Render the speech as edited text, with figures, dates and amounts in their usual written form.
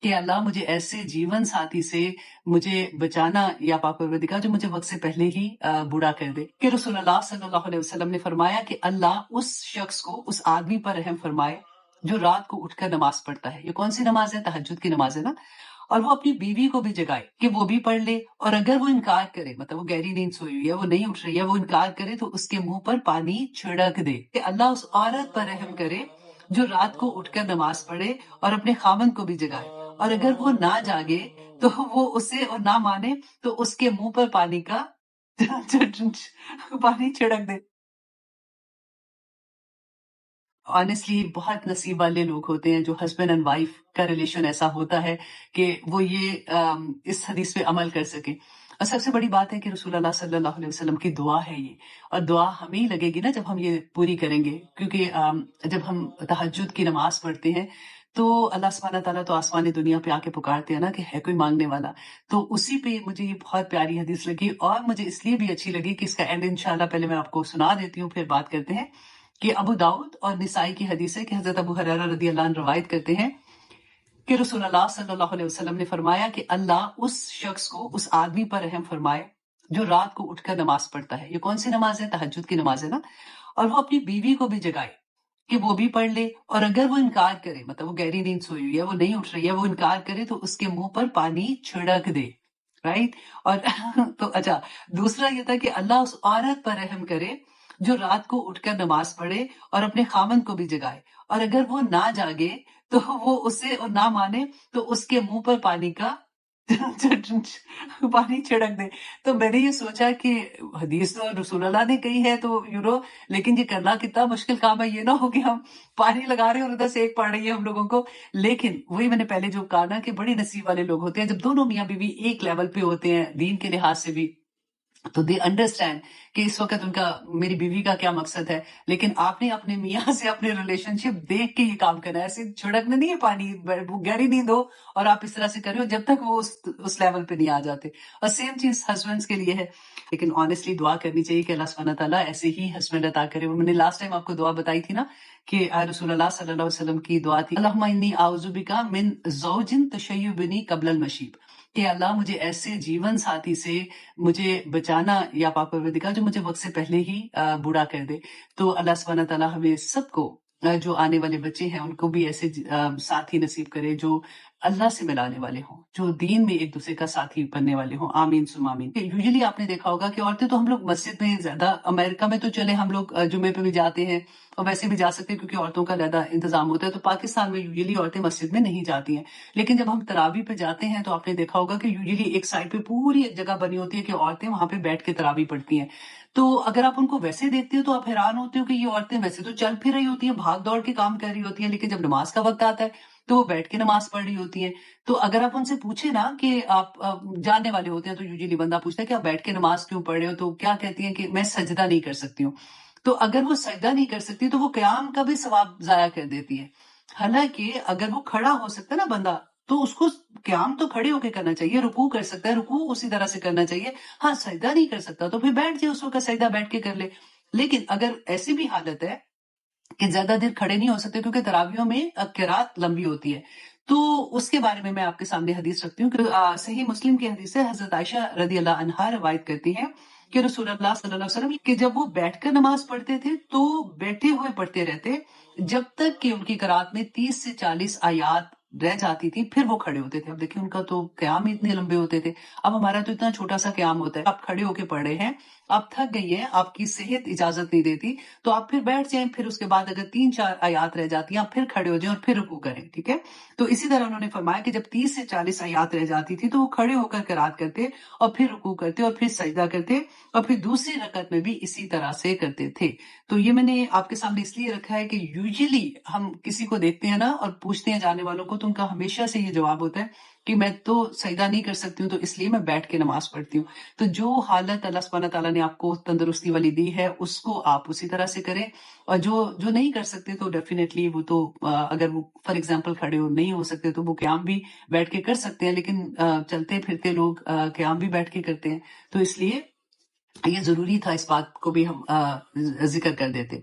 کہ اللہ مجھے ایسے جیون ساتھی سے مجھے بچانا یا پاک پروردگار جو مجھے وقت سے پہلے ہی بوڑھا کر دے۔ کہ رسول اللہ صلی اللہ علیہ وسلم نے فرمایا کہ اللہ اس شخص کو، اس آدمی پر رحم فرمائے جو رات کو اٹھ کر نماز پڑھتا ہے۔ یہ کون سی نماز ہے؟ تہجد کی نماز ہے نا۔ اور وہ اپنی بیوی کو بھی جگائے کہ وہ بھی پڑھ لے، اور اگر وہ انکار کرے، مطلب وہ گہری نیند سوئی ہوئی ہے، وہ نہیں اٹھ رہی ہے، وہ انکار کرے تو اس کے منہ پر پانی چھڑک دے۔ کہ اللہ اس عورت پر رحم کرے جو رات کو اٹھ کر نماز پڑھے اور اپنے خاوند کو بھی جگائے، اور اگر وہ نہ جاگے تو وہ اسے اور نہ مانے تو اس کے منہ پر پانی کا پانی چھڑک دے۔ آنیسٹلی بہت نصیب والے لوگ ہوتے ہیں جو ہسبینڈ اینڈ وائف کا ریلیشن ایسا ہوتا ہے کہ وہ یہ اس حدیث پہ عمل کر سکیں۔ اور سب سے بڑی بات ہے کہ رسول اللہ صلی اللہ علیہ وسلم کی دعا ہے یہ، اور دعا ہمیں ہی لگے گی نا جب ہم یہ پوری کریں گے، کیونکہ جب ہم تہجد کی نماز پڑھتے ہیں تو اللہ سبحانہ تعالیٰ تو آسمانی دنیا پہ آ کے پکارتے ہیں نا کہ ہے کوئی مانگنے والا۔ تو اسی پہ مجھے یہ بہت پیاری حدیث لگی، اور مجھے اس لیے بھی اچھی لگی کہ اس کا اینڈ انشاءاللہ پہلے میں آپ کو سنا دیتی ہوں، پھر بات کرتے ہیں۔ کہ ابو داؤد اور نسائی کی حدیث ہے کہ حضرت ابو ہریرہ رضی اللہ عنہ روایت کرتے ہیں کہ رسول اللہ صلی اللہ علیہ وسلم نے فرمایا کہ اللہ اس شخص کو، اس آدمی پر رحم فرمائے جو رات کو اٹھ کر نماز پڑھتا ہے۔ یہ کون سی نماز ہے؟ تہجد کی نماز ہے نا۔ اور وہ اپنی بیوی کو بھی جگائے کہ وہ بھی پڑھ لے، اور اگر وہ انکار کرے، مطلب وہ گہری نیند سوئی ہوئی ہے، وہ نہیں اٹھ رہی ہے، وہ انکار کرے تو اس کے منہ پر پانی چھڑک دے، رائٹ۔ اور تو اچھا، دوسرا یہ تھا کہ اللہ اس عورت پر رحم کرے جو رات کو اٹھ کر نماز پڑھے اور اپنے خاوند کو بھی جگائے، اور اگر وہ نہ جاگے تو وہ اسے اور نہ مانے تو اس کے منہ پر پانی کا پانی چھڑک دے۔ تو میں نے یہ سوچا کہ حدیث تو رسول اللہ نے کہی ہے تو لیکن یہ کرنا کتنا مشکل کام ہے، یہ نہ ہو کہ ہم پانی لگا رہے ہیں اور ادھر سے ایک پڑ رہی ہے ہم لوگوں کو۔ لیکن وہی میں نے پہلے جو کہا نا کہ بڑی نصیب والے لوگ ہوتے ہیں جب دونوں میاں بیوی ایک لیول پہ ہوتے ہیں دین کے لحاظ سے بھی، تو دے انڈرسٹینڈ کہ اس وقت ان کا، میری بیوی کا کیا مقصد ہے۔ لیکن آپ نے اپنے میاں سے اپنے ریلیشن شپ دیکھ کے یہ کام کرنا ہے، ایسے چھڑکنا نہیں ہے پانی، گہری نیند ہو اور آپ اس طرح سے کر رہے ہو جب تک وہ اس لیول پہ نہیں آ جاتے۔ اور سیم چیز ہسبینڈس کے لیے ہے، لیکن آنیسٹلی دعا کرنی چاہیے کہ اللہ سبحانہ تعالیٰ ایسے ہی ہسبینڈ عطا کرے۔ وہ میں نے لاسٹ ٹائم آپ کو دعا بتائی تھی نا کہ رسول اللہ صلی اللہ علیہ وسلم کی دعا تھی، اللہم انی اعوذ بک من زوج تشیبنی قبل المشیب، کہ اللہ مجھے ایسے جیون ساتھی سے مجھے بچانا یا پاک پروردگار جو مجھے وقت سے پہلے ہی بوڑھا کر دے۔ تو اللہ سبحانہ تعالیٰ ہمیں سب کو، جو آنے والے بچے ہیں ان کو بھی ایسے ساتھی نصیب کرے جو اللہ سے ملانے والے ہوں، جو دین میں ایک دوسرے کا ساتھی بننے والے ہوں۔ آمین ثم آمین۔ یوزلی آپ نے دیکھا ہوگا کہ عورتیں تو ہم لوگ مسجد میں زیادہ، امریکہ میں تو چلے ہم لوگ جمعے پہ بھی جاتے ہیں اور ویسے بھی جا سکتے ہیں کیونکہ عورتوں کا زیادہ انتظام ہوتا ہے، تو پاکستان میں یوزلی عورتیں مسجد میں نہیں جاتی ہیں۔ لیکن جب ہم تراویح پہ جاتے ہیں تو آپ نے دیکھا ہوگا کہ یوزلی ایک سائڈ پہ پوری ایک جگہ بنی ہوتی ہے کہ عورتیں وہاں پہ بیٹھ کے تراویح پڑھتی ہیں۔ تو اگر آپ ان کو ویسے دیکھتے ہو تو آپ حیران ہوتے ہو کہ یہ عورتیں ویسے تو چل پھر رہی ہوتی ہیں، بھاگ دوڑ کے کام کر رہی ہوتی ہیں، لیکن جب نماز کا وقت آتا ہے تو وہ بیٹھ کے نماز پڑھ رہی ہوتی ہیں۔ تو اگر آپ ان سے پوچھیں نا کہ آپ جاننے والے ہوتے ہیں تو یوزلی بندہ پوچھتا ہے کہ آپ بیٹھ کے نماز کیوں پڑھ رہے ہو، تو کیا کہتی ہیں کہ میں سجدہ نہیں کر سکتی ہوں۔ تو اگر وہ سجدہ نہیں کر سکتی تو وہ قیام کا بھی ثواب ضائع کر دیتی ہے۔ حالانکہ اگر وہ کھڑا ہو سکتا ہے نا بندہ تو اس کو قیام تو کھڑے ہو کے کرنا چاہیے، رکوع کر سکتا ہے، رکوع اسی طرح سے کرنا چاہیے۔ ہاں سجدہ نہیں کر سکتا تو پھر بیٹھ جائے، اس وقت سجدہ بیٹھ کے کر لے۔ لیکن اگر ایسی بھی حالت ہے کہ زیادہ دیر کھڑے نہیں ہو سکتے کیونکہ تراویحوں میں قرات لمبی ہوتی ہے، تو اس کے بارے میں میں آپ کے سامنے حدیث رکھتی ہوں کہ صحیح مسلم کی حدیث ہے، حضرت عائشہ رضی اللہ عنہا روایت کرتی ہیں کہ رسول اللہ صلی اللہ علیہ وسلم کہ جب وہ بیٹھ کر نماز پڑھتے تھے تو بیٹھے ہوئے پڑھتے رہتے جب تک کہ ان کی قرات میں 30 سے 40 آیات رہ جاتی تھی، پھر وہ کھڑے ہوتے تھے۔ اب دیکھیں ان کا تو قیام ہی اتنے لمبے ہوتے تھے، اب ہمارا تو اتنا چھوٹا سا قیام ہوتا ہے۔ آپ کھڑے ہو کے پڑھ رہے ہیں، آپ تھک گئی ہیں، آپ کی صحت اجازت نہیں دیتی، تو آپ پھر بیٹھ جائیں، پھر اس کے بعد اگر 3-4 آیات رہ جاتی ہیں آپ پھر کھڑے ہو جائیں اور پھر رکوع کریں، ٹھیک ہے۔ تو اسی طرح انہوں نے فرمایا کہ جب 30 سے 40 آیات رہ جاتی تھی تو وہ کھڑے ہو کر قرات کرتے اور پھر رکوع کرتے اور پھر سجدہ کرتے اور پھر دوسری رکعت میں بھی اسی طرح سے کرتے تھے۔ تو یہ میں نے آپ کے سامنے اس لیے رکھا ہے کہ یوزلی ہم کسی کو دیکھتے ہیں نا اور پوچھتے ہیں جانے والوں کو تو ان کا ہمیشہ سے یہ جواب ہوتا ہے کہ میں تو سجدہ نہیں کر سکتی ہوں تو اس لیے میں بیٹھ کے نماز پڑھتی ہوں۔ تو جو حالت اللہ سبحانہ تعالیٰ نے آپ کو تندرستی والی دی ہے اس کو آپ اسی طرح سے کریں، اور جو نہیں کر سکتے تو ڈیفینیٹلی وہ تو اگر وہ فار ایگزامپل کھڑے ہو نہیں ہو سکتے تو وہ قیام بھی بیٹھ کے کر سکتے ہیں، لیکن چلتے پھرتے لوگ قیام بھی بیٹھ کے کرتے ہیں، تو اس لیے یہ ضروری تھا اس بات کو بھی ہم ذکر کر دیتے۔